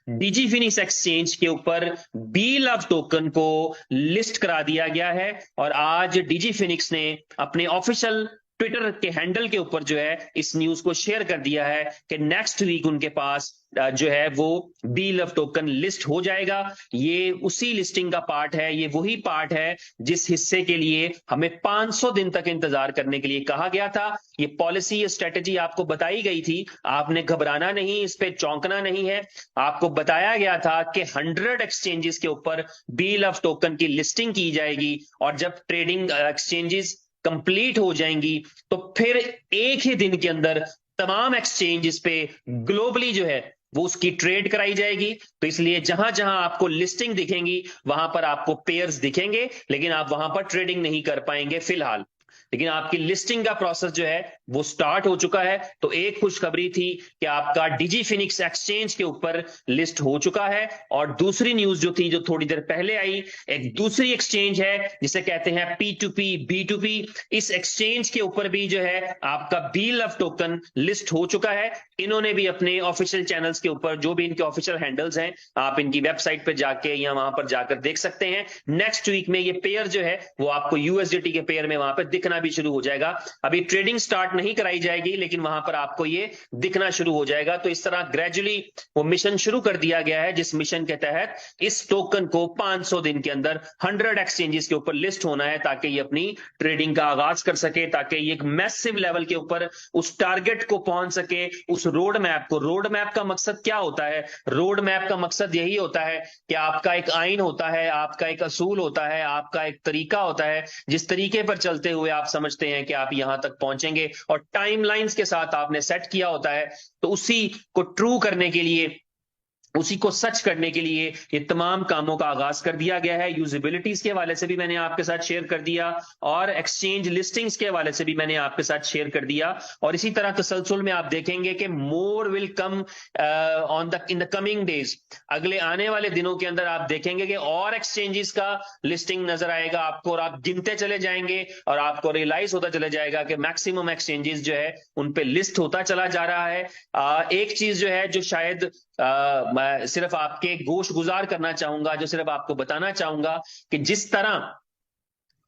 DG Phoenix exchange के ऊपर B love token को लिस्ट करा दिया गया है। और आज डीजी फिनिक्स ने अपने ऑफिशियल ट्विटर के हैंडल के ऊपर जो है इस न्यूज को शेयर कर दिया है कि नेक्स्ट वीक उनके पास जो है वो बी लव टोकन लिस्ट हो जाएगा। ये उसी लिस्टिंग का पार्ट है, ये वही पार्ट है जिस हिस्से के लिए हमें 500 दिन तक इंतजार करने के लिए कहा गया था। ये पॉलिसी, ये स्ट्रेटेजी आपको बताई गई थी, आपने घबराना नहीं, इस पे चौंकना नहीं है। आपको बताया गया था कि 100 एक्सचेंजेस के ऊपर बी लव टोकन की लिस्टिंग की जाएगी और जब ट्रेडिंग एक्सचेंजेस कंप्लीट हो जाएंगी तो फिर एक ही दिन के अंदर तमाम एक्सचेंजेस पे ग्लोबली जो है वो उसकी ट्रेड कराई जाएगी। तो इसलिए जहां जहां आपको लिस्टिंग दिखेंगी वहां पर आपको पेयर्स दिखेंगे, लेकिन आप वहां पर ट्रेडिंग नहीं कर पाएंगे फिलहाल। लेकिन आपकी लिस्टिंग का प्रोसेस जो है वो स्टार्ट हो चुका है। तो एक खुशखबरी थी कि आपका डीजी फिनिक्स एक्सचेंज के ऊपर लिस्ट हो चुका है। और दूसरी न्यूज जो थी, जो थोड़ी देर पहले आई, एक दूसरी एक्सचेंज है जिसे कहते हैं P2P B2P। इस एक्सचेंज के ऊपर भी जो है आपका बी लव टोकन लिस्ट हो चुका है। इन्होंने भी अपने ऑफिशियल चैनल्स के ऊपर, जो भी इनके ऑफिशियल हैंडल्स हैं, आप इनकी वेबसाइट पर जाके या वहां पर जाकर देख सकते हैं। नेक्स्ट वीक में ये पेयर जो है वो आपको यूएसडीटी के पेयर में वहां पर दिखना भी शुरू हो जाएगा। अभी ट्रेडिंग स्टार्ट नहीं कराई जाएगी, लेकिन वहां पर आपको ये दिखना शुरू हो जाएगा। तो इस तरह ग्रेजुअली वो मिशन शुरू कर दिया गया है, जिस मिशन के तहत इस टोकन को 500 दिन के अंदर 100 एक्सचेंजेस के ऊपर लिस्ट होना है, ताकि ये अपनी ट्रेडिंग का आगाज कर सके, ताकि ये एक मैसिव लेवल के ऊपर उस टारगेट को पहुंच सके, उस रोड मैप को। रोड मैप का मकसद क्या होता है? रोड मैप का मकसद यही होता है कि आपका एक आइन होता है, आपका एक असूल होता है, आपका एक तरीका होता है, जिस तरीके पर चलते हुए आप समझते हैं कि आप यहां तक पहुंचेंगे, और टाइमलाइंस के साथ आपने सेट किया होता है। तो उसी को ट्रू करने के लिए, उसी को सच करने के लिए ये तमाम कामों का आगाज कर दिया गया है। यूजिबिलिटीज के हवाले से भी मैंने आपके साथ शेयर कर दिया, और एक्सचेंज लिस्टिंग्स के हवाले से भी मैंने आपके साथ शेयर कर दिया। और इसी तरह तसलसल में आप देखेंगे कि more will come on the in the coming days. अगले आने वाले दिनों के अंदर आप देखेंगे कि और एक्सचेंजेस का लिस्टिंग नजर आएगा आपको, और आप गिनते चले जाएंगे और आपको रियलाइज होता चला जाएगा कि मैक्सिमम एक्सचेंजेस जो है उन पे लिस्ट होता चला जा रहा है। एक चीज जो है, जो शायद मैं सिर्फ आपके गोश गुजार करना चाहूंगा, जो सिर्फ आपको बताना चाहूंगा कि जिस तरह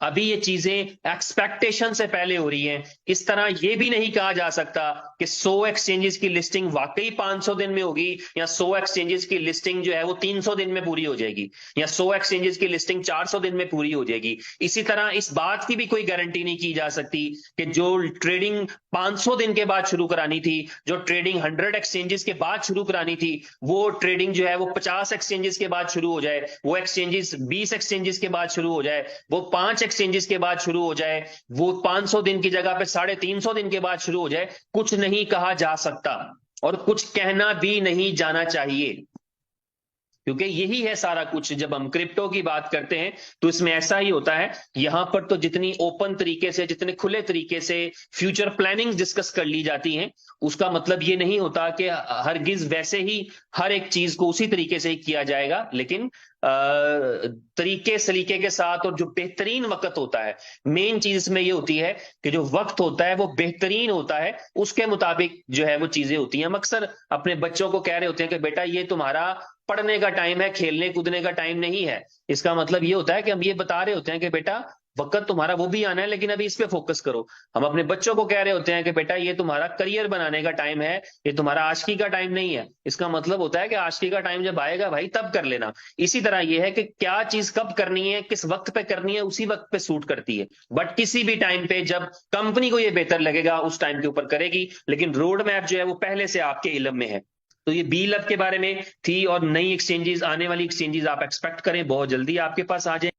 अभी ये चीजें एक्सपेक्टेशन से पहले हो रही हैं, इस तरह ये भी नहीं कहा जा सकता कि 100 एक्सचेंजेस की लिस्टिंग वाकई 500 दिन में होगी, या 100 एक्सचेंजेस की लिस्टिंग जो है वो 300 दिन में पूरी हो जाएगी, या 100 एक्सचेंजेस की लिस्टिंग 400 दिन में पूरी हो जाएगी। इसी तरह इस बात की भी कोई गारंटी नहीं की जा सकती कि जो ट्रेडिंग 500 दिन के बाद शुरू करानी थी, जो ट्रेडिंग 100 एक्सचेंजेस के बाद शुरू करानी थी, वो ट्रेडिंग जो है वो 50 एक्सचेंजेस के बाद शुरू हो जाए, वो एक्सचेंजेस 20 एक्सचेंजेस के बाद शुरू हो जाए, वो 5 एक्सचेंजेस के बाद शुरू हो जाए, वो 500 दिन की जगह पे 350 दिन के बाद शुरू हो जाए। कुछ नहीं कहा जा सकता, और कुछ कहना भी नहीं जाना चाहिए, क्योंकि यही है सारा कुछ। जब हम क्रिप्टो की बात करते हैं तो इसमें ऐसा ही होता है। यहां पर तो जितनी ओपन तरीके से, जितने खुले तरीके से फ्यूचर प्लानिंग डिस्कस कर ली जाती हैं, उसका मतलब ये नहीं होता कि हरगिज वैसे ही हर एक चीज को उसी तरीके से ही किया जाएगा। लेकिन तरीके सलीके के साथ, और जो बेहतरीन वक्त होता है, मेन चीज इसमें ये होती है कि जो वक्त होता है वो बेहतरीन होता है, उसके मुताबिक जो है वो चीजें होती हैं। हम अक्सर अपने बच्चों को कह रहे होते हैं कि बेटा ये तुम्हारा पढ़ने का टाइम है, खेलने कूदने का टाइम नहीं है। इसका मतलब ये होता है कि हम ये बता रहे होते हैं कि बेटा वक्त तुम्हारा वो भी आना है, लेकिन अभी इस पे फोकस करो। हम अपने बच्चों को कह रहे होते हैं कि बेटा ये तुम्हारा करियर बनाने का टाइम है, ये तुम्हारा आशिकी का टाइम नहीं है। इसका मतलब होता है कि आशिकी का टाइम जब आएगा भाई तब कर लेना। इसी तरह ये है कि क्या चीज कब करनी है, किस वक्त पे करनी है, उसी वक्त पे सूट करती है। बट किसी भी टाइम पे जब कंपनी को ये बेहतर लगेगा उस टाइम के ऊपर करेगी, लेकिन रोड मैप जो है वो पहले से आपके इल्म में है। तो ये बी लब के बारे में थी, और नई एक्सचेंजेस, आने वाली एक्सचेंजेस आप एक्सपेक्ट करें बहुत जल्दी आपके पास आ जाए।